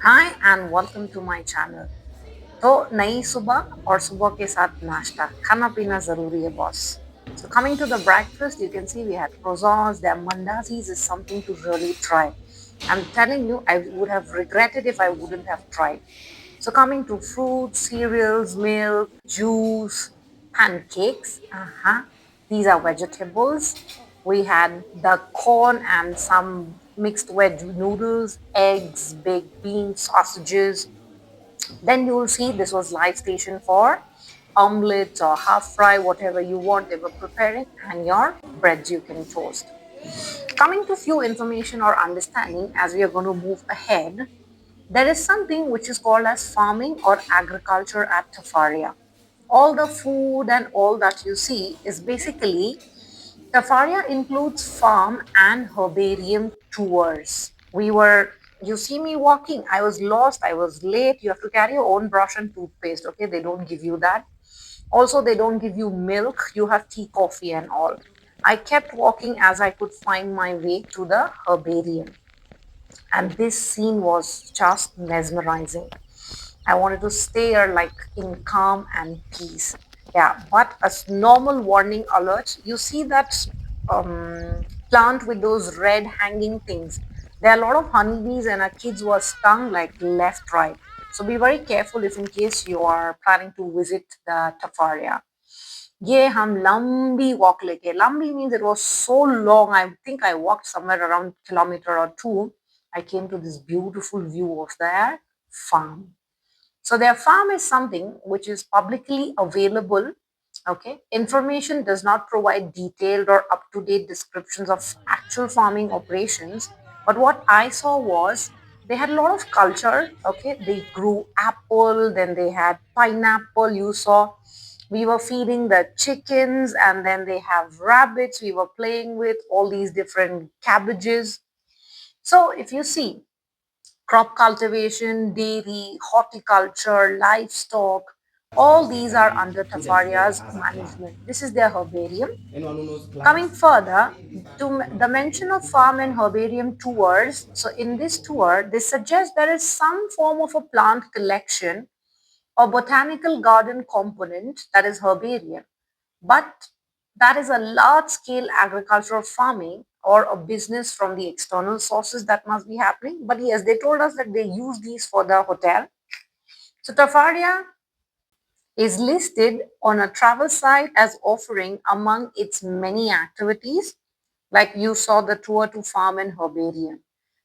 Hi and welcome to my channel. तो नई सुबह और सुबह के साथ नाश्ता खाना पीना जरूरी है boss. So coming to the breakfast, you can see we had croissants. Their mandazis is something to really try. I'm telling you, I would have regretted if I wouldn't have tried. So coming to fruits, cereals, milk, juice, pancakes. These are vegetables. We had the corn and some mixed veg noodles, eggs, baked beans, sausages. Then you will see this was live station for omelets or half fry, whatever you want, they were preparing, and your breads you can toast. Coming to few information or understanding as we are going to move ahead, there is something which is called as farming or agriculture at Tafaria. All the food and all that you see is basically Tafaria includes farm and herbarium tours. You see me walking, I was lost, I was late. You have to carry your own brush and toothpaste, okay? They don't give you that. Also, they don't give you milk, you have tea, coffee, and all. I kept walking as I could find my way to the herbarium. And this scene was just mesmerizing. I wanted to stay here like in calm and peace. Yeah, but as normal warning alerts, you see that plant with those red hanging things. There are a lot of honeybees, and our kids were stung like left, right. So be very careful if in case you are planning to visit the Tafaria. ये हम लंबी walk लेके लंबी means it was so long. I think I walked somewhere around kilometer or two. I came to this beautiful view of their farm. So their farm is something which is publicly available. Okay, information does not provide detailed or up-to-date descriptions of actual farming operations. But what I saw was they had a lot of culture. Okay, they grew apple, then they had pineapple. You saw we were feeding the chickens, and then they have rabbits. We were playing with all these different cabbages. So if you see crop cultivation, dairy, horticulture, livestock, all these are under Tafaria's management. This is their herbarium. Anyone who knows Coming plants? further to the mention of farm and herbarium tours. So in this tour, they suggest there is some form of a plant collection or botanical garden component that is herbarium. But that is a large scale agricultural farming or a business from the external sources that must be happening. But yes, they told us that they use these for the hotel. So Tafaria is listed on a travel site as offering among its many activities, like you saw the tour to farm and herbarium.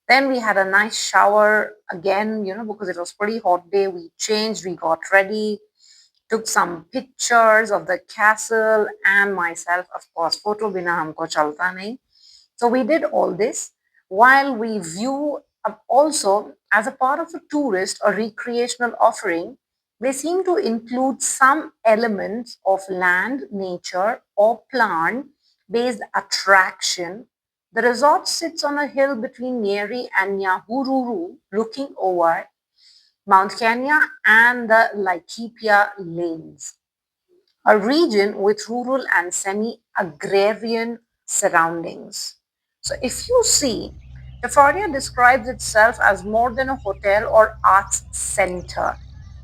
Then we had a nice shower again, because it was pretty hot day. We changed, we got ready, took some pictures of the castle and myself, of course. Photo bina humko chalta nahi. So we did all this while we view also as a part of a tourist or recreational offering. They seem to include some elements of land, nature, or plant based attraction. The resort sits on a hill between Nyeri and Nyahururu, looking over Mount Kenya and the Laikipia Lanes, a region with rural and semi agrarian surroundings. So, if you see, Tafaria describes itself as more than a hotel or arts center,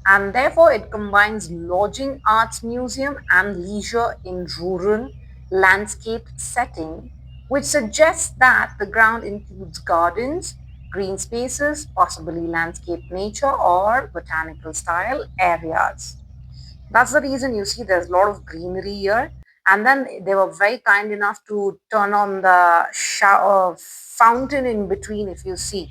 and therefore it combines lodging, arts museum, and leisure in rural landscape setting, which suggests that the ground includes gardens, green spaces, possibly landscape nature or botanical style areas. That's the reason you see there's a lot of greenery here. And then they were very kind enough to turn on the shower fountain in between, if you see.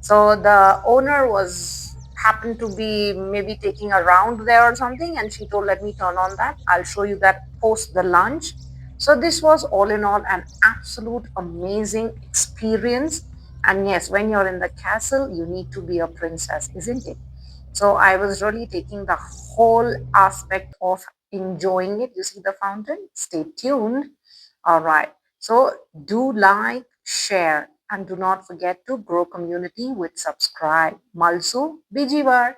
So the owner was happened to be maybe taking a round there or something, and she told, "Let me turn on that. I'll show you that post the lunch." So this was all in all an absolute amazing experience. And yes, when you're in the castle, you need to be a princess, isn't it? So I was really taking the whole aspect of enjoying it. You see the fountain? Stay tuned. All right. So do like, share, and do not forget to grow community with subscribe. Malsu Bijivar.